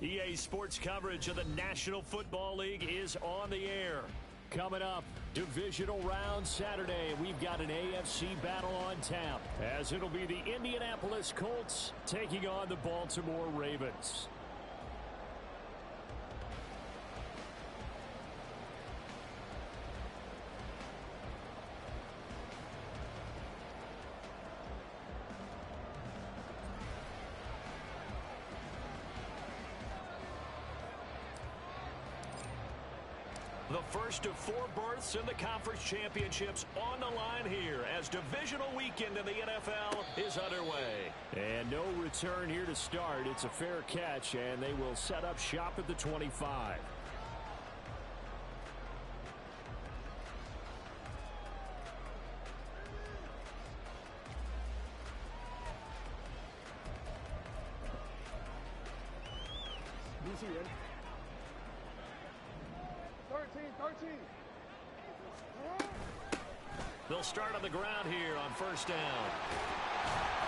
EA Sports coverage of the National Football League is on the air. Coming up, divisional round Saturday, we've got an AFC battle on tap, as it'll be the Indianapolis Colts taking on the Baltimore Ravens. The first of 4 berths in the conference championships on the line here as divisional weekend in the NFL is underway. And no return here to start. It's a fair catch, and they will set up shop at the 25. They'll start on the ground here on first down.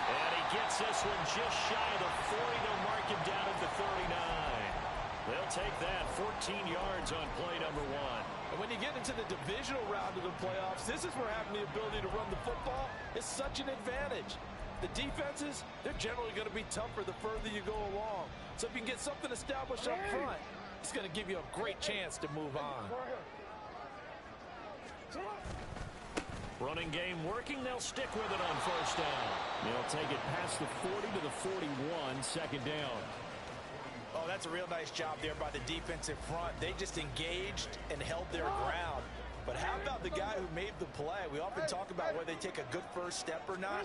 And he gets this one just shy of the 40. They'll mark him down at the 39. They'll take that 14 yards on play number 1. And when you get into the divisional round of the playoffs, this is where having the ability to run the football is such an advantage. The defenses, they're generally going to be tougher the further you go along. So if you can get something established up front, it's going to give you a great chance to move on. Running game working. They'll stick with it on first down. They'll take it past the 40 to the 41, second down. Oh, that's a real nice job there by the defensive front. They just engaged and held their ground. But how about the guy who made the play? We often talk about whether they take a good first step or not.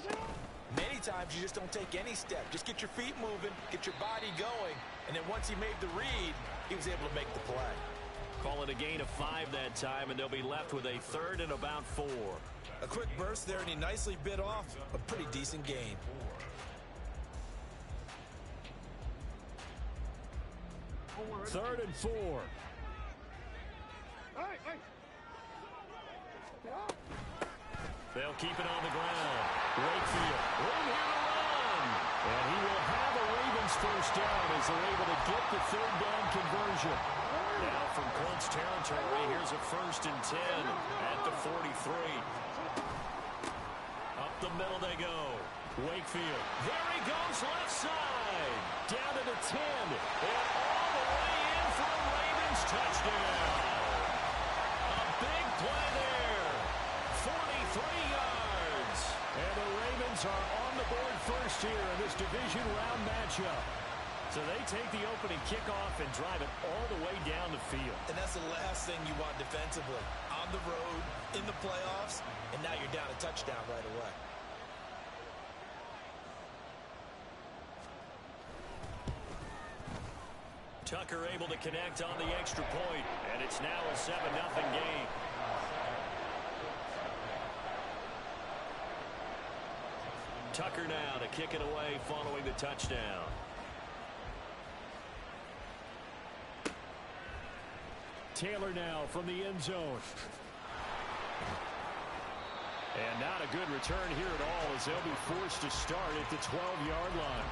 Many times you just don't take any step. Just get your feet moving, get your body going, and then once he made the read, he was able to make the play. Call it a gain of 5 that time, and they'll be left with a third and about 4. A quick burst there, and he nicely bit off a pretty decent gain. Third and 4. They'll keep it on the ground. Wakefield, room here to run. And he will have a Ravens first down as they're able to get the third down conversion. Now from Colts territory, here's a 1st and 10 at the 43. Up the middle they go. Wakefield. There he goes, left side. Down to the 10. And all the way in for a Ravens touchdown. A big play there. 43 yards. And the Ravens are on the board first here in this division round matchup. So they take the opening kickoff and drive it all the way down the field. And that's the last thing you want defensively. On the road, in the playoffs, and now you're down a touchdown right away. Tucker able to connect on the extra point, and it's now a 7-0 game. Tucker now to kick it away following the touchdown. Taylor now from the end zone. And not a good return here at all as they'll be forced to start at the 12-yard line.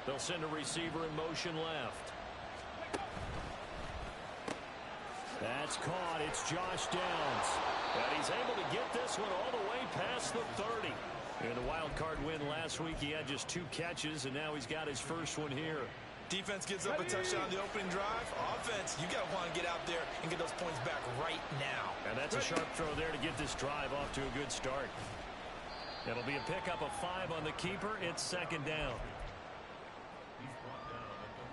They'll send a receiver in motion left. That's caught. It's Josh Downs. And he's able to get this one all the way past the 30. In the wild card win last week, he had just 2 catches, and now he's got his first one here. Defense gives up a touchdown on the opening drive. Offense, you got to want to get out there and get those points back right now. And that's a sharp throw there to get this drive off to a good start. It'll be a pickup of 5 on the keeper. It's second down. He's brought down at the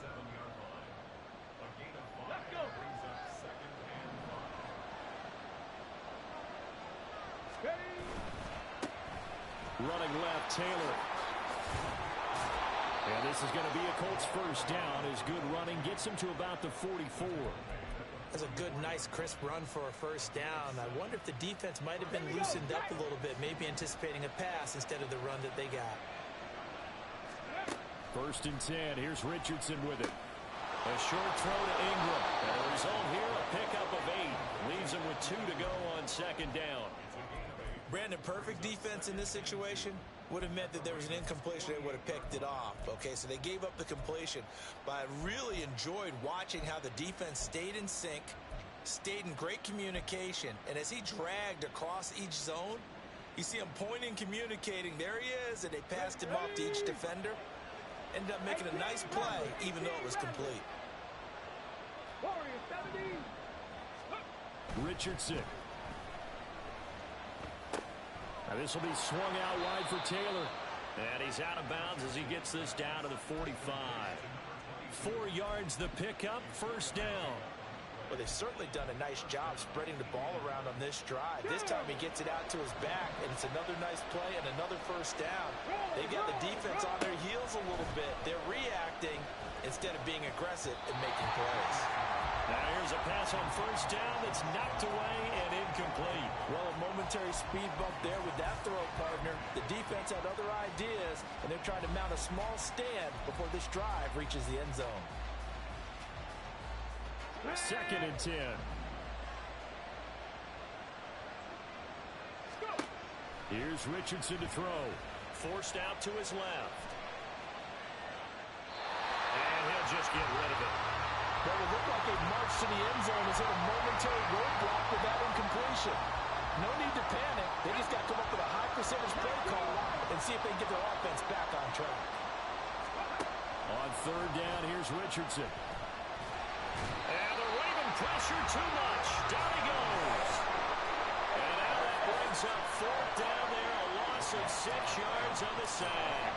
37-yard line. A gain of 5. Let's go. Brings up second and 5. Running left, Taylor. And this is going to be a Colts first down as good running gets him to about the 44. That's a good, nice, crisp run for a first down. I wonder if the defense might have been loosened up a little bit, maybe anticipating a pass instead of the run that they got. First and 10. Here's Richardson with it. A short throw to Ingram. And the result here, a pickup of 8. Leaves him with 2 to go on second down. Brandon, perfect defense in this situation would have meant that there was an incompletion. They would have picked it off. Okay, so they gave up the completion. But I really enjoyed watching how the defense stayed in sync, stayed in great communication. And as he dragged across each zone, you see him pointing, communicating. There he is, and they passed him off to each defender. Ended up making a nice play, even though it was complete. Richardson. Now this will be swung out wide for Taylor. And he's out of bounds as he gets this down to the 45. 4 yards the pickup, first down. Well, they've certainly done a nice job spreading the ball around on this drive. This time he gets it out to his back, and it's another nice play and another first down. They've got the defense on their heels a little bit. They're reacting instead of being aggressive and making plays. Now here's a pass on first down that's knocked away and incomplete. Well, a momentary speed bump there with that throw, partner. The defense had other ideas, and they're trying to mount a small stand before this drive reaches the end zone. Second and 10. Here's Richardson to throw. Forced out to his left. And he'll just get rid of it. Well, it looked like a march to the end zone is hit a momentary roadblock with that incompletion. No need to panic. They just got to come up with a high percentage play call and see if they can get their offense back on track. On third down, here's Richardson. And the Raven pressure too much. Down he goes. And now that brings up fourth down there. A loss of 6 yards on the sack.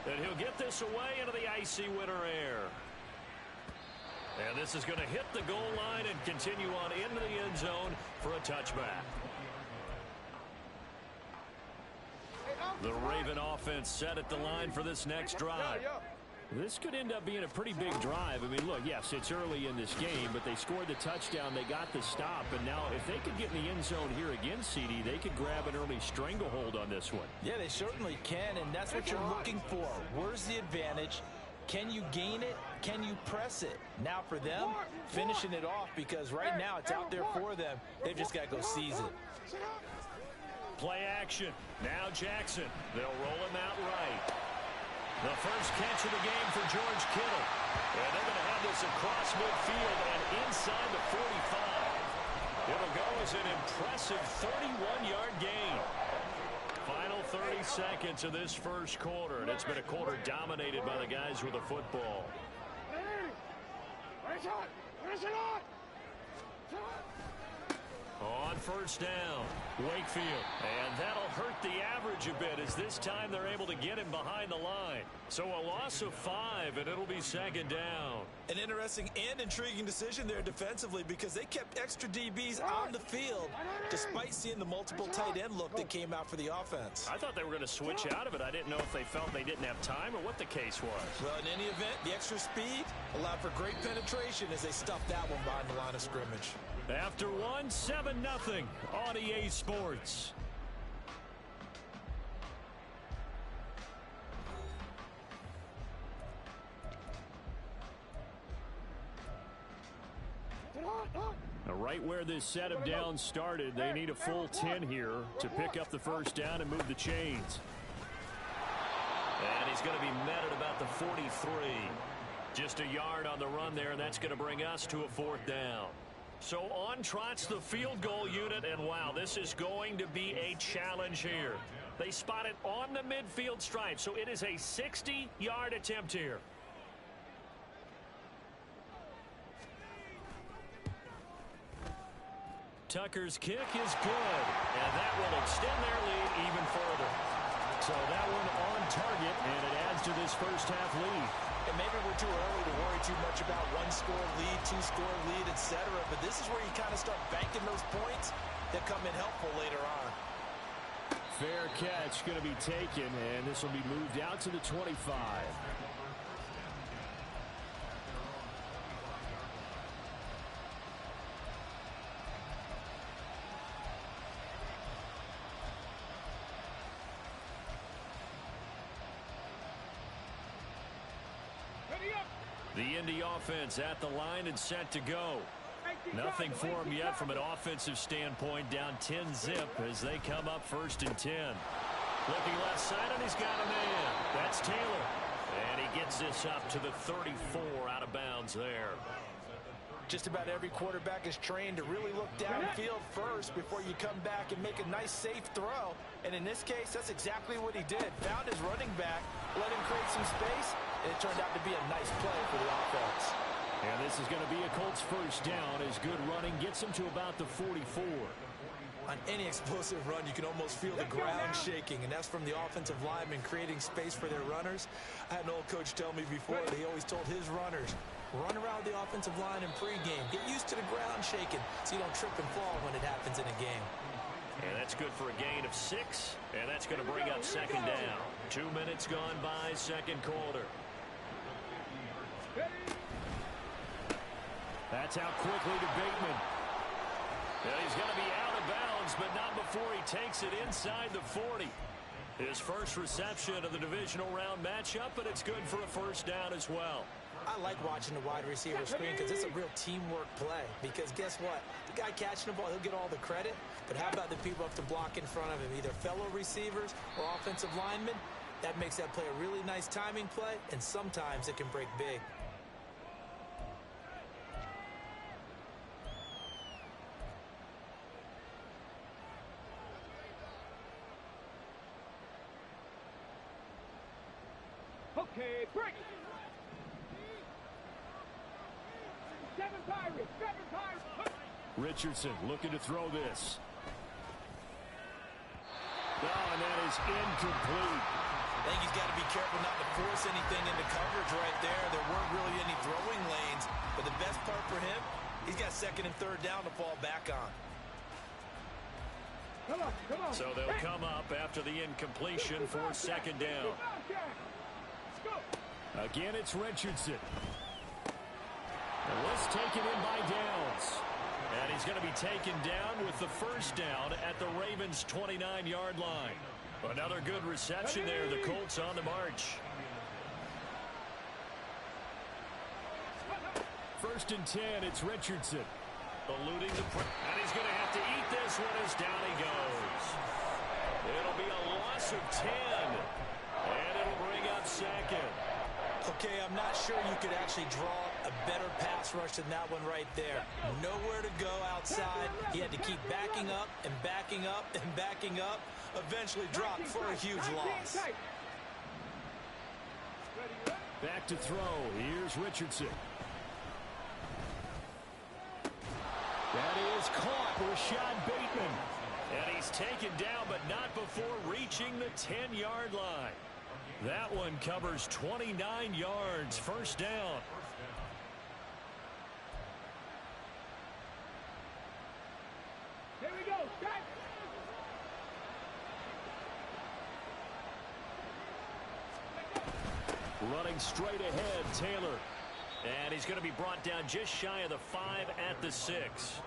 And he'll get this away into the icy winter air. And this is going to hit the goal line and continue on into the end zone for a touchback. The Raven offense set at the line for this next drive. This could end up being a pretty big drive. I mean, look, yes, it's early in this game, but they scored the touchdown. They got the stop. And now if they could get in the end zone here again, CD, they could grab an early stranglehold on this one. Yeah, they certainly can, and that's what you're looking for. Where's the advantage? Can you gain it? Can you press it? Now for them, finishing it off, because right now it's out there for them. They've just got to go seize it. Play action. Now Jackson. They'll roll him out right. The first catch of the game for George Kittle. And they're going to have this across midfield and inside the 45. It'll go as an impressive 31-yard gain. Final 30 seconds of this first quarter, and it's been a quarter dominated by the guys with the football. On first down, Wakefield. And that'll hurt the average a bit as this time they're able to get him behind the line. So a loss of 5, and it'll be second down. An interesting and intriguing decision there defensively, because they kept extra DBs on the field despite seeing the multiple tight end look that came out for the offense. I thought they were going to switch out of it. I didn't know if they felt they didn't have time or what the case was. Well, in any event, the extra speed allowed for great penetration as they stuffed that one behind the line of scrimmage. After one, 7-0 on EA Sports. Now, right where this set of downs started, they need a full 10 here to pick up the first down and move the chains. And he's going to be met at about the 43. Just a yard on the run there, and that's going to bring us to a fourth down. So on trots the field goal unit, and wow, this is going to be a challenge here. They spot it on the midfield stripe, so it is a 60-yard attempt here. Tucker's kick is good, and that will extend their lead even further. So that one on target, and it adds to this first half lead. And maybe we're too early to worry too much about one-score lead, two-score lead, etc. But this is where you kind of start banking those points that come in helpful later on. Fair catch going to be taken, and this will be moved out to the 25. The Indy offense at the line and set to go. Nothing for them yet from an offensive standpoint. Down 10-zip as they come up 1st and 10. Looking left side, and he's got a man. That's Taylor. And he gets this up to the 34 out of bounds there. Just about every quarterback is trained to really look downfield first before you come back and make a nice, safe throw. And in this case, that's exactly what he did. Found his running back, let him create some space, and it turned out to be a nice play for the offense. And this is going to be a Colts first down as good running gets him to about the 44. On any explosive run, you can almost feel the ground shaking, and that's from the offensive linemen creating space for their runners. I had an old coach tell me before, he always told his runners, run around the offensive line in pregame. Get used to the ground shaking so you don't trip and fall when it happens in a game. And that's good for a gain of 6, and that's going to bring up 2nd down. 2 minutes gone by, 2nd quarter. That's out quickly to Bateman. And he's going to be out of bounds, but not before he takes it inside the 40. His first reception of the divisional round matchup, but it's good for a first down as well. I like watching the wide receiver screen because it's a real teamwork play. Because guess what? The guy catching the ball, he'll get all the credit. But how about the people up to block in front of him, either fellow receivers or offensive linemen? That makes that play a really nice timing play, and sometimes it can break big. Okay, break. 7 Pirates, 7 Pirates. Richardson looking to throw this. Oh, and that is incomplete. I think he's got to be careful not to force anything into coverage right there. There weren't really any throwing lanes, but the best part for him, he's got 2nd and 3rd down to fall back on. Come on. So they'll come up after the incompletion for 2nd down. Let's go. Again, it's Richardson. And let's take it in by Downs. And he's going to be taken down with the first down at the Ravens' 29-yard line. Another good reception there. The Colts on the march. 1st and 10, it's Richardson. Eluding the pressure. And he's going to have to eat this one as down he goes. It'll be a loss of 10. And it'll bring up 2nd. Okay, I'm not sure you could actually draw a better pass rush than that one right there. Nowhere to go outside. He had to keep backing up and backing up and backing up. Eventually dropped for a huge loss. Back to throw. Here's Richardson. That is caught. Rashad Bateman. And he's taken down, but not before reaching the 10-yard line. That one covers 29 yards. First down. Here we go. Back. Running straight ahead, Taylor. And he's going to be brought down just shy of the 5 at the 6.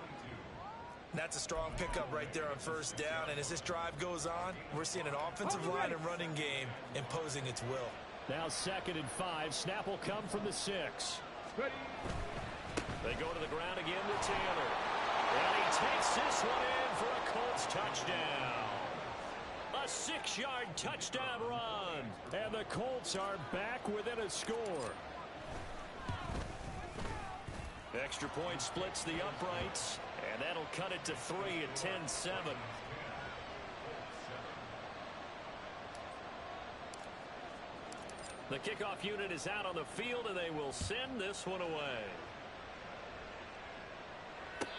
That's a strong pickup right there on first down. And as this drive goes on, we're seeing an offensive line and running game imposing its will. Now 2nd and 5. Snap will come from the 6. Ready. They go to the ground again to Taylor. And he takes this one in for a Colts touchdown. A 6-yard touchdown run. And the Colts are back within a score. Extra point splits the uprights. And that'll cut it to 3 at 10-7. The kickoff unit is out on the field, and they will send this one away.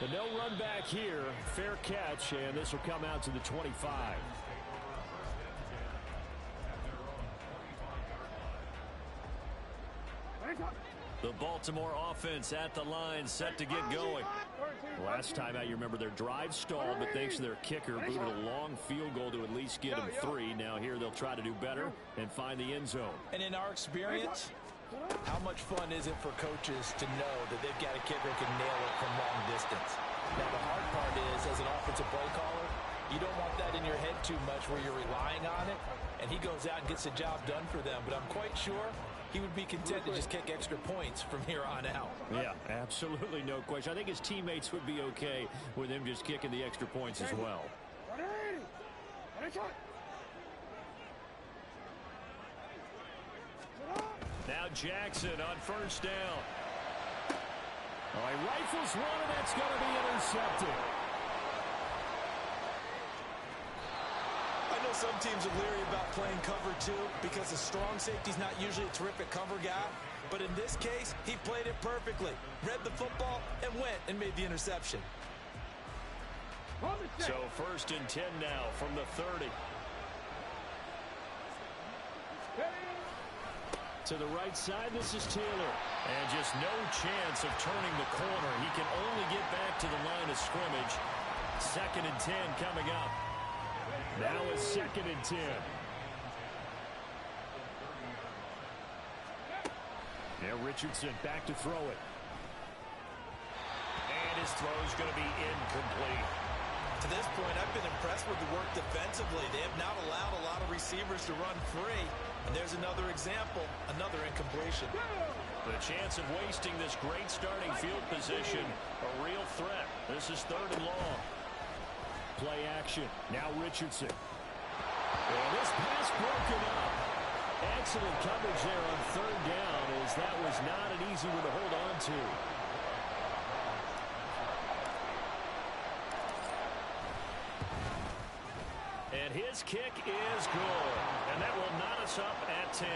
But no run back here. Fair catch, and this will come out to the 25. The Baltimore offense at the line, set to get going. Last time out, you remember their drive stalled, but thanks to their kicker, booted a long field goal to at least get them 3. Now here they'll try to do better and find the end zone. And in our experience, how much fun is it for coaches to know that they've got a kicker who can nail it from long distance? Now, the hard part is, as an offensive play caller, you don't want that in your head too much where you're relying on it, and he goes out and gets the job done for them. But I'm quite sure he would be content to just kick extra points from here on out. Yeah, absolutely no question. I think his teammates would be okay with him just kicking the extra points as well. Now Jackson on first down. Oh, he rifles one, and that's going to be intercepted. I know some teams are leery about playing cover 2 because the strong safety's not usually a terrific cover guy. But in this case, he played it perfectly. Read the football and went and made the interception. So 1st and 10 now from the 30. To the right side, this is Taylor. And just no chance of turning the corner. He can only get back to the line of scrimmage. 2nd and 10 coming up. Now it's 2nd and 10. Now Richardson back to throw it. And his throw is going to be incomplete. To this point, I've been impressed with the work defensively. They have not allowed a lot of receivers to run free. And there's another example, another incompletion. The chance of wasting this great starting field position, a real threat. This is 3rd and long. Play action. Now Richardson. And this pass broken up. Excellent coverage there on 3rd down, as that was not an easy one to hold on to. And his kick is good. And that will knot us up at 10.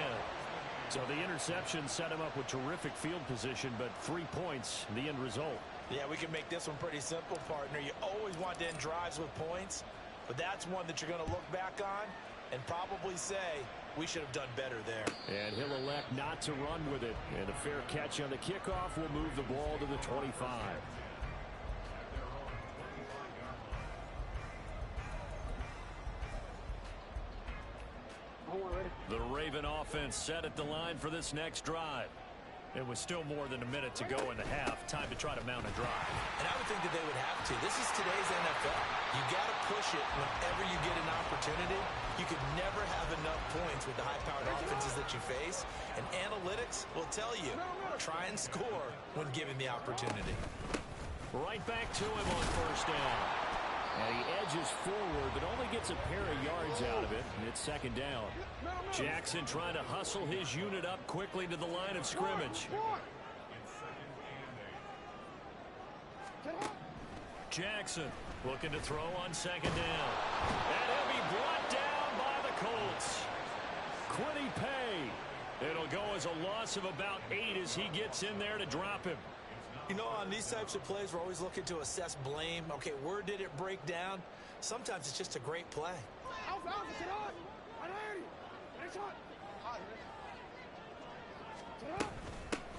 So the interception set him up with terrific field position, but 3 points, the end result. Yeah, we can make this one pretty simple, partner. You always want to end drives with points, but that's one that you're going to look back on and probably say, we should have done better there. And he'll elect not to run with it. And a fair catch on the kickoff will move the ball to the 25. The Raven offense set at the line for this next drive. It was still more than a minute to go in the half. Time to try to mount a drive. And I would think that they would have to. This is today's NFL. You got to push it whenever you get an opportunity. You could never have enough points with the high-powered offenses that you face. And analytics will tell you, try and score when given the opportunity. Right back to him on 1st down. And he edges forward, but only gets a pair of yards out of it, and it's 2nd down. Jackson trying to hustle his unit up quickly to the line of scrimmage. Jackson looking to throw on 2nd down. And he'll be brought down by the Colts. Quiddy Pay. It'll go as a loss of about 8 as he gets in there to drop him. You know, on these types of plays, we're always looking to assess blame. Okay, where did it break down? Sometimes it's just a great play.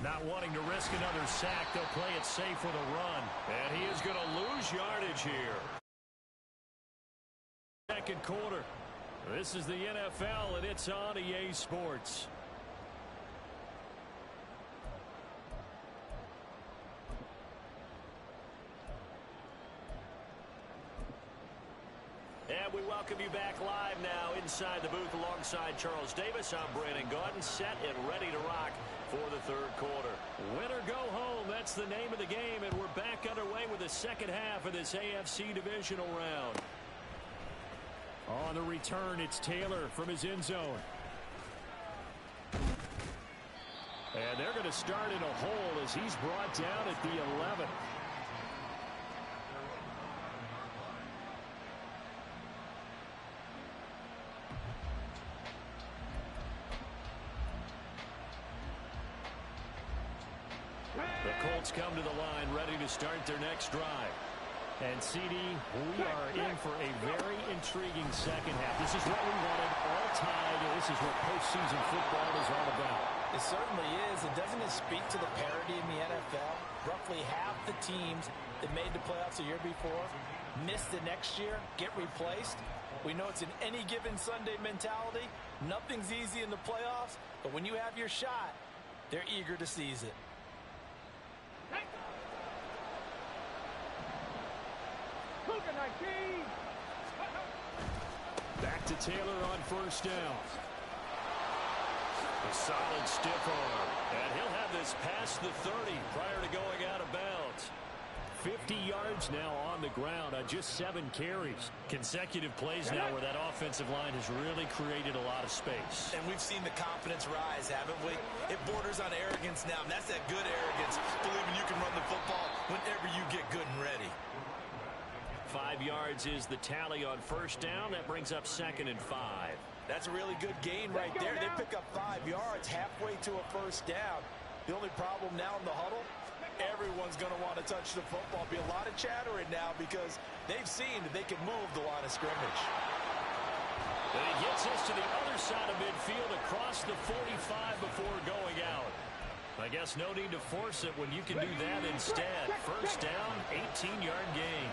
Not wanting to risk another sack, they'll play it safe with a run. And he is going to lose yardage here. 2nd quarter. This is the NFL, and it's on EA Sports. And we welcome you back live now inside the booth alongside Charles Davis. I'm Brandon Gaudin, set and ready to rock for the 3rd quarter. Win or go home, that's the name of the game, and we're back underway with the 2nd half of this AFC divisional round. On the return, it's Taylor from his end zone. And they're going to start in a hole as he's brought down at the 11. The Colts come to the line ready to start their next drive. And CD, we are in for a very intriguing 2nd half. This is what we wanted, all tied, and this is what postseason football is all about. It certainly is, and doesn't it speak to the parity in the NFL? Roughly half the teams that made the playoffs the year before miss the next year, get replaced. We know it's an any given Sunday mentality. Nothing's easy in the playoffs, but when you have your shot, they're eager to seize it. Back to Taylor on 1st down. A solid stiff arm. And he'll have this past the 30 prior to going out of bounds. 50 yards now on the ground on just 7 carries. Consecutive plays now where that offensive line has really created a lot of space. And we've seen the confidence rise, haven't we? It borders on arrogance now, and that's that good arrogance, believing you can run the football whenever you get good and ready. 5 yards is the tally on first down. That brings up 2nd and 5. That's a really good gain right there. They pick up 5 yards halfway to a first down. The only problem now in the huddle, everyone's going to want to touch the football. Be a lot of chattering now because they've seen that they can move the line of scrimmage. And he gets us to the other side of midfield across the 45 before going out. I guess no need to force it when you can do that instead. First down, 18-yard gain.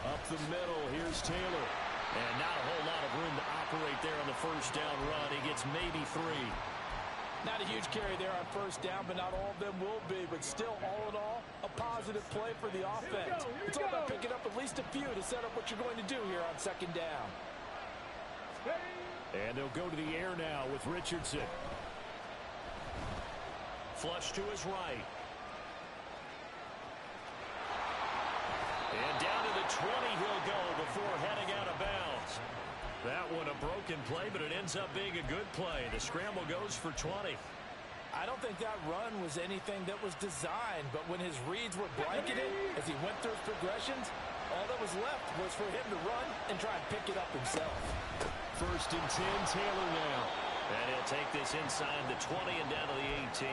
Up the middle, here's Taylor. And not a whole lot of room to operate there on the first down run. He gets maybe 3. Not a huge carry there on first down, but not all of them will be. But still, all in all, a positive play for the offense. It's all about picking up at least a few to set up what you're going to do here on second down. And they'll go to the air now with Richardson. Flush to his right. And down to the 20 he'll go before heading out of bounds. That one a broken play, but it ends up being a good play. The scramble goes for 20. I don't think that run was anything that was designed, but when his reads were blanketed as he went through his progressions, all that was left was for him to run and try and pick it up himself. First and 10, Taylor now. And he'll take this inside the 20 and down to the 18.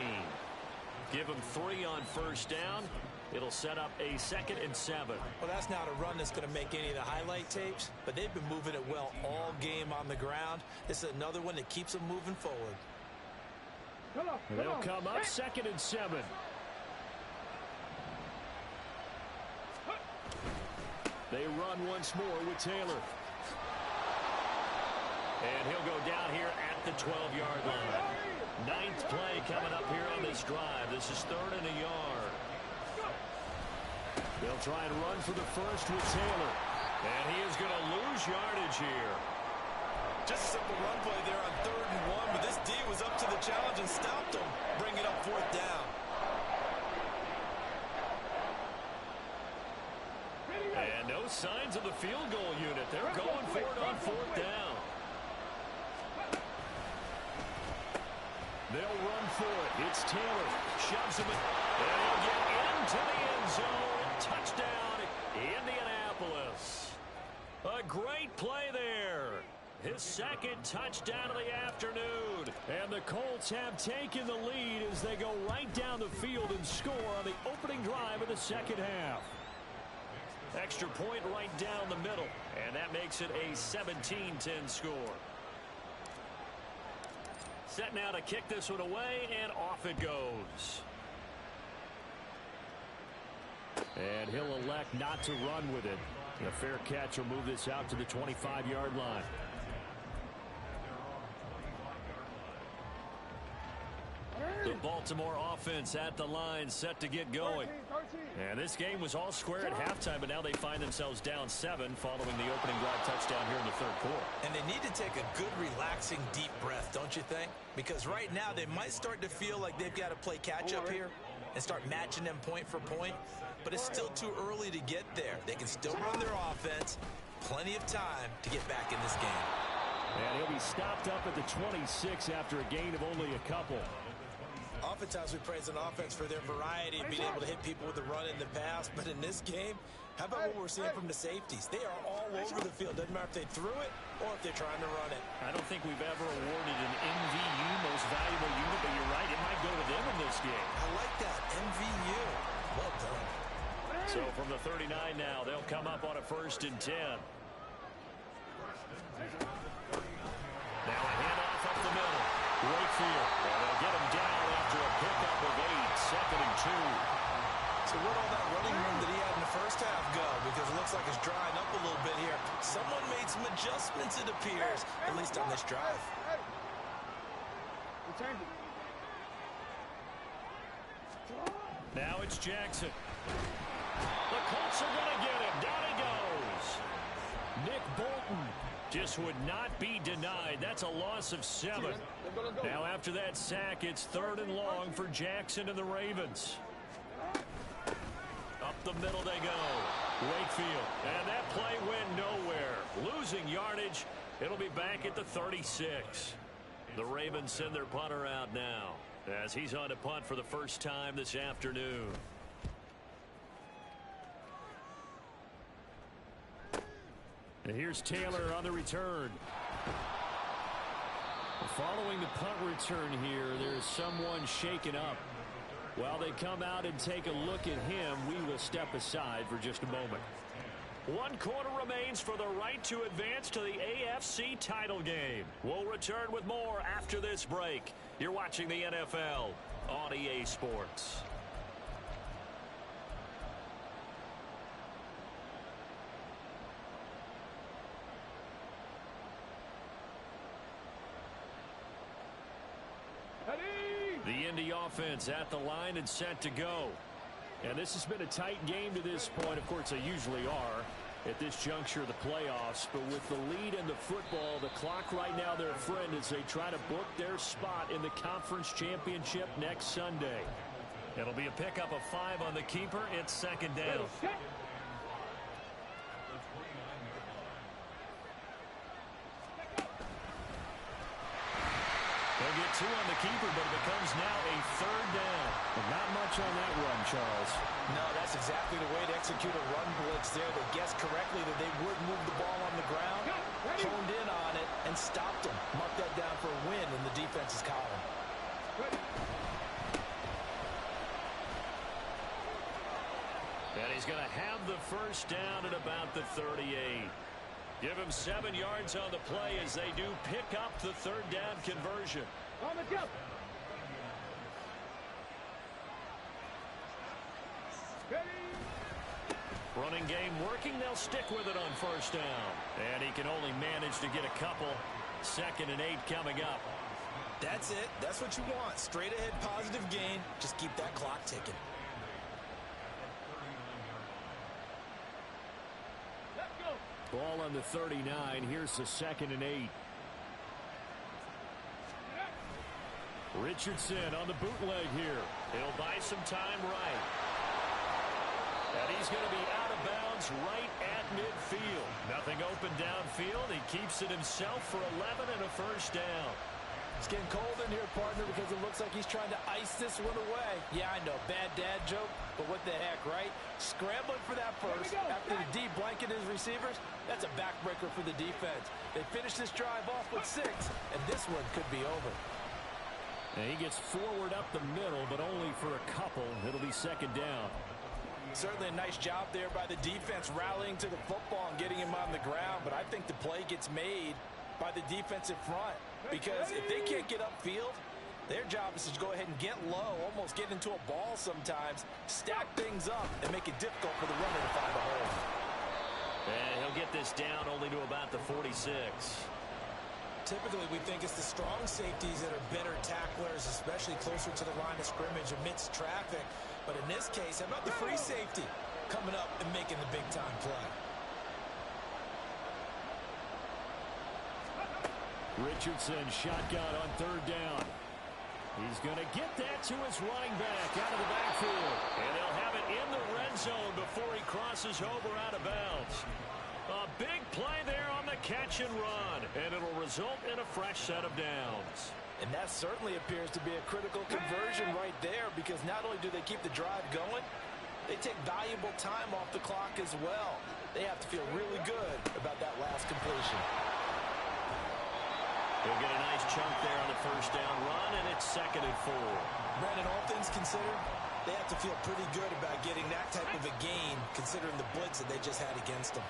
Give him 3 on first down. It'll set up a 2nd and 7. Well, that's not a run that's going to make any of the highlight tapes, but they've been moving it well all game on the ground. This is another one that keeps them moving forward. They'll come up 2nd and 7. They run once more with Taylor. And he'll go down here at the 12-yard line. 9th play coming up here on this drive. This is 3rd and a yard. They'll try and run for the first with Taylor. And he is going to lose yardage here. Just a simple run play there on 3rd and 1, but this D was up to the challenge and stopped him, bringing up 4th down. And no signs of the field goal unit. They're going for it on 4th down. They'll run for it. It's Taylor. Shoves him in. And he'll get into the end zone. Touchdown, Indianapolis. A great play there. His 2nd touchdown of the afternoon. And the Colts have taken the lead as they go right down the field and score on the opening drive of the 2nd half. Extra point right down the middle. And that makes it a 17-10 score. Set now to kick this one away, and off it goes. And he'll elect not to run with it. A fair catch will move this out to the 25-yard line. The Baltimore offense at the line, set to get going. And this game was all square at halftime, but now they find themselves down 7 following the opening drive touchdown here in the 3rd quarter. And they need to take a good, relaxing, deep breath, don't you think? Because right now they might start to feel like they've got to play catch-up here and start matching them point for point. But it's still too early to get there. They can still run their offense. Plenty of time to get back in this game. And he'll be stopped up at the 26 after a gain of only a couple. Oftentimes we praise an offense for their variety, being able to hit people with the run in the pass. But in this game, how about what we're seeing from the safeties? They are all over the field. Doesn't matter if they threw it or if they're trying to run it. I don't think we've ever awarded an MVU, most valuable unit, but you're right, it might go to them in this game. I like that, MVU. Well done. So from the 39 now, they'll come up on a 1st and 10. Now a handoff up the middle. Wakefield. They'll get him down after a pickup of 8. 2nd and 2. So where'd all that running room that he had in the first half go? Because it looks like it's drying up a little bit here. Someone made some adjustments, it appears, at least on this drive. Now it's Jackson. The Colts are going to get him. Down he goes. Nick Bolton just would not be denied. That's a loss of 7. Now after that sack, it's 3rd and long for Jackson and the Ravens. Up the middle they go. Wakefield. And that play went nowhere. Losing yardage. It'll be back at the 36. The Ravens send their punter out now as he's on to punt for the first time this afternoon. And here's Taylor on the return. Following the punt return here, there's someone shaken up. While they come out and take a look at him, we will step aside for just a moment. 1 quarter remains for the right to advance to the AFC title game. We'll return with more after this break. You're watching the NFL on EA Sports. The Indy offense at the line and set to go. And this has been a tight game to this point. Of course, they usually are at this juncture of the playoffs. But with the lead in the football, the clock right now their friend as they try to book their spot in the conference championship next Sunday. It'll be a pickup of 5 on the keeper. It's 2nd down. They'll get 2 on the keeper, but it becomes now a 3rd down. And not much on that run, Charles. No, that's exactly the way to execute a run blitz there. They guessed correctly that they would move the ball on the ground, honed in on it, and stopped them. Mark that down for a win in the defense's column. And he's going to have the first down at about the 38. Give him 7 yards on the play as they do pick up the 3rd down conversion. On the jump. Running game working. They'll stick with it on 1st down. And he can only manage to get a couple. 2nd and 8 coming up. That's it. That's what you want. Straight ahead positive gain. Just keep that clock ticking. Ball on the 39. Here's the 2nd and 8. Richardson on the bootleg here. He'll buy some time right. And he's going to be out of bounds right at midfield. Nothing open downfield. He keeps it himself for 11 and a 1st down. It's getting cold in here, partner, because it looks like he's trying to ice this one away. Yeah, I know, bad dad joke, but what the heck, right? Scrambling for that first after the D blanket his receivers. That's a backbreaker for the defense. They finish this drive off with 6, and this one could be over. And he gets forward up the middle, but only for a couple. It'll be 2nd down. Certainly a nice job there by the defense rallying to the football and getting him on the ground, but I think the play gets made by the defensive front, because if they can't get upfield, their job is to go ahead and get low, almost get into a ball sometimes, stack things up, and make it difficult for the runner to find a hole. And he'll get this down only to about the 46. Typically, we think it's the strong safeties that are better tacklers, especially closer to the line of scrimmage amidst traffic. But in this case, how about the free safety coming up and making the big-time play? Richardson shotgun on 3rd down. He's going to get that to his running back out of the backfield. And they'll have it in the red zone before he crosses over out of bounds. A big play there on the catch and run. And it'll result in a fresh set of downs. And that certainly appears to be a critical conversion right there, because not only do they keep the drive going, they take valuable time off the clock as well. They have to feel really good about that last completion. He'll get a nice chunk there on the 1st down run, and it's 2nd and 4. Brandon, all things considered, they have to feel pretty good about getting that type of a gain, considering the blitz that they just had against them.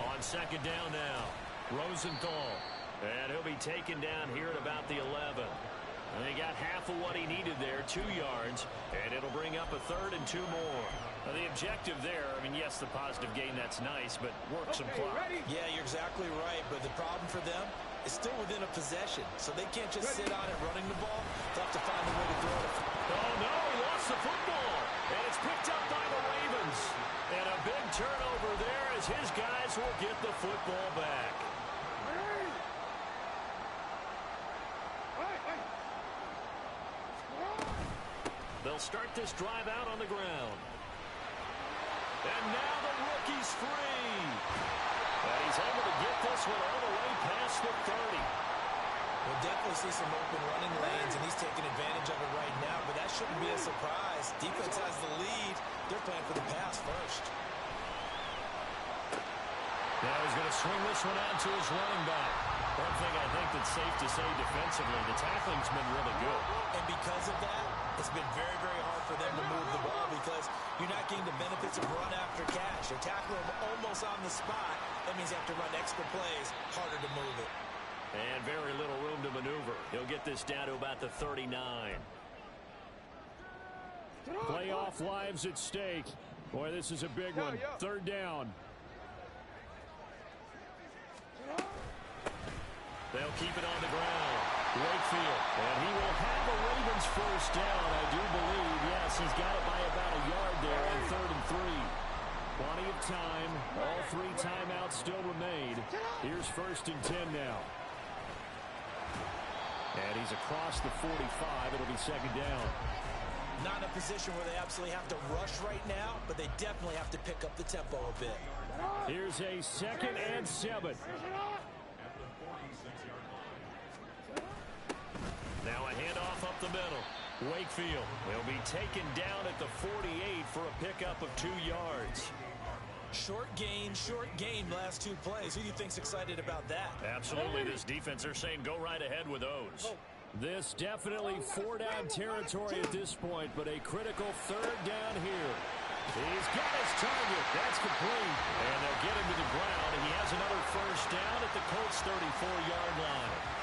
On 2nd down now, Rosenthal. And he'll be taken down here at about the 11. And they got half of what he needed there, 2 yards, and it'll bring up a 3rd and 2 more. Now, the objective there, I mean, yes, the positive gain, that's nice, but work some clock. Yeah, you're exactly right, but the problem for them is still within a possession, so they can't just sit on it running the ball. They'll have to find a way to throw it. Oh, no, he lost the football, and it's picked up by the Ravens. And a big turnover as his guys will get the football back. They'll start this drive out on the ground. And now the rookie's free. And he's able to get this one all the way past the 30. We'll definitely see some open running lanes, and he's taking advantage of it right now, but that shouldn't be a surprise. Defense has the lead. They're playing for the pass first. Now he's going to swing this one out to his running back. One thing I think that's safe to say defensively, the tackling's been really good. And because of that, it's been very, very hard for them to move the ball because you're not getting the benefits of run after catch. You're tackling them almost on the spot. That means you have to run extra plays, harder to move it. And very little room to maneuver. He'll get this down to about the 39. Playoff lives at stake. Boy, this is a big one. Third down. They'll keep it on the ground. Wakefield. And he will have a Ravens first down, I do believe. Yes, he's got it by about a yard there on 3rd and 3. Plenty of time. All 3 timeouts still remain. Here's 1st and 10 now. And he's across the 45. It'll be 2nd down. Not in a position where they absolutely have to rush right now, but they definitely have to pick up the tempo a bit. Here's a 2nd and 7. Now a handoff up the middle. Wakefield will be taken down at the 48 for a pickup of 2 yards. Short gain, last 2 plays. Who do you think's excited about that? Absolutely. This defense, they're saying go right ahead with those. This definitely 4-down territory at this point, but a critical 3rd down here. He's got his target. That's complete. And they'll get him to the ground. And he has another first down at the Colts 34-yard line.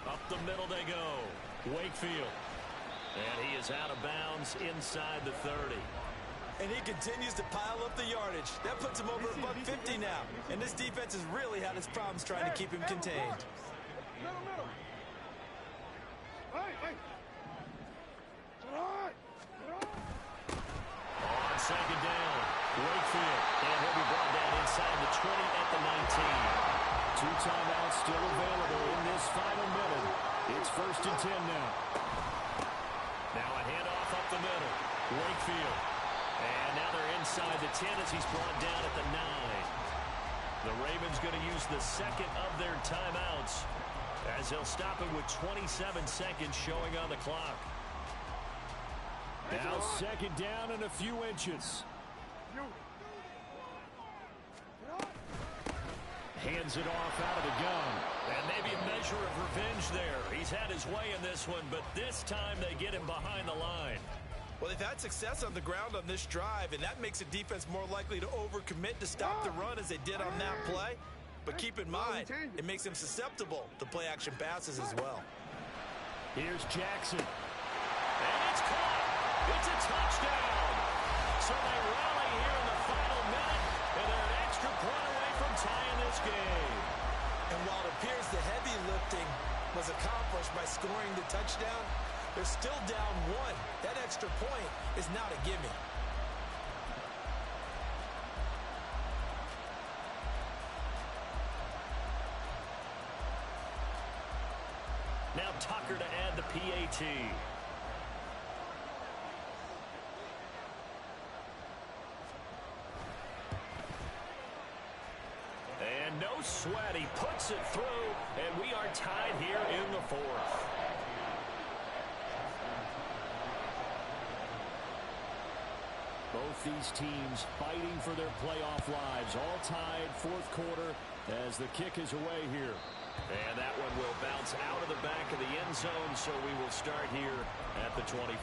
Up the middle they go. Wakefield. And he is out of bounds inside the 30. And he continues to pile up the yardage. That puts him over $150 now. And this defense has really had its problems trying to keep him contained. On 2nd down, Wakefield. And he'll be brought down inside the 20 at the 19. 2 timeouts still available in this final minute. It's 1st and 10 now. Now a handoff up the middle. Wakefield. And now they're inside the 10 as he's brought down at the 9. The Ravens going to use the 2nd of their timeouts as they'll stop it with 27 seconds showing on the clock. Now 2nd down and a few inches. Hands it off out of the gun. And maybe a measure of revenge there. He's had his way in this one, but this time they get him behind the line. Well, they've had success on the ground on this drive, and that makes a defense more likely to overcommit to stop the run as they did on that play. But keep in mind, it makes them susceptible to play-action passes as well. Here's Jackson. And it's caught. It's a touchdown. So they rally here in the final minute, and they're an extra point away from tying this game. And while it appears the heavy lifting was accomplished by scoring the touchdown, they're still down 1. That extra point is not a gimme. Now Tucker to add the PAT. And no sweat. He puts it through, and we are tied here in the 4th. Both these teams fighting for their playoff lives. All tied 4th quarter as the kick is away here. And that one will bounce out of the back of the end zone, so we will start here at the 25.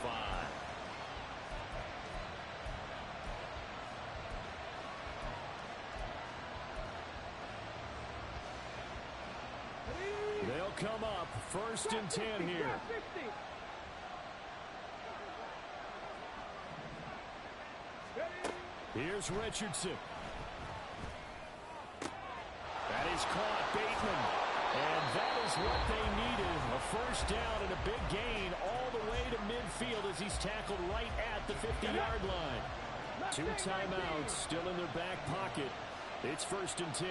They'll come up 1st and 10 here. Here's Richardson. is caught. Bateman. And that is what they needed. A first down and a big gain all the way to midfield as he's tackled right at the 50-yard line. 2 timeouts still in their back pocket. It's 1st and 10.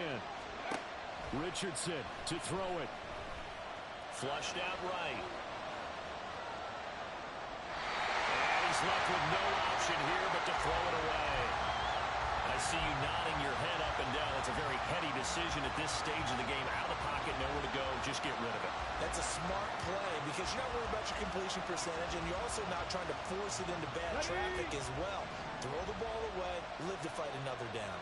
Richardson to throw it. Flushed out right. And he's left with no option here but to throw it away. I see you nodding your head up and down. It's a very heady decision at this stage of the game. Out of the pocket, nowhere to go. Just get rid of it. That's a smart play because you're not worried about your completion percentage, and you're also not trying to force it into bad traffic as well. Throw the ball away, live to fight another down.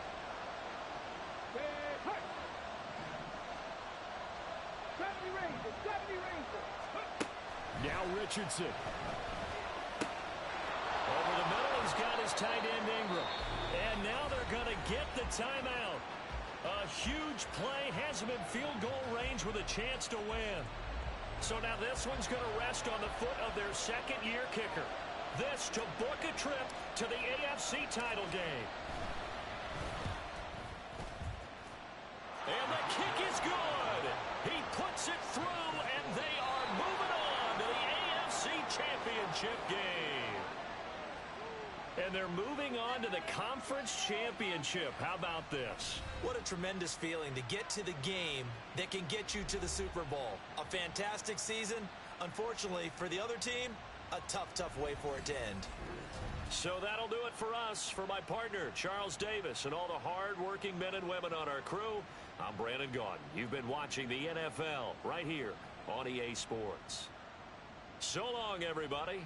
70 Rangers, 70 Rangers. Now Richardson. Over the middle, he's got his tight end Ingram. And now they're going to get the timeout. A huge play has him in field goal range with a chance to win. So now this one's going to rest on the foot of their second-year kicker. This to book a trip to the AFC title game. And the kick is good. He puts it through, and they are moving on to the AFC Championship game. And they're moving on to the Conference Championship. How about this? What a tremendous feeling to get to the game that can get you to the Super Bowl. A fantastic season. Unfortunately, for the other team, a tough way for it to end. So that'll do it for us. For my partner, Charles Davis, and all the hard-working men and women on our crew, I'm Brandon Gaudin. You've been watching the NFL right here on EA Sports. So long, everybody.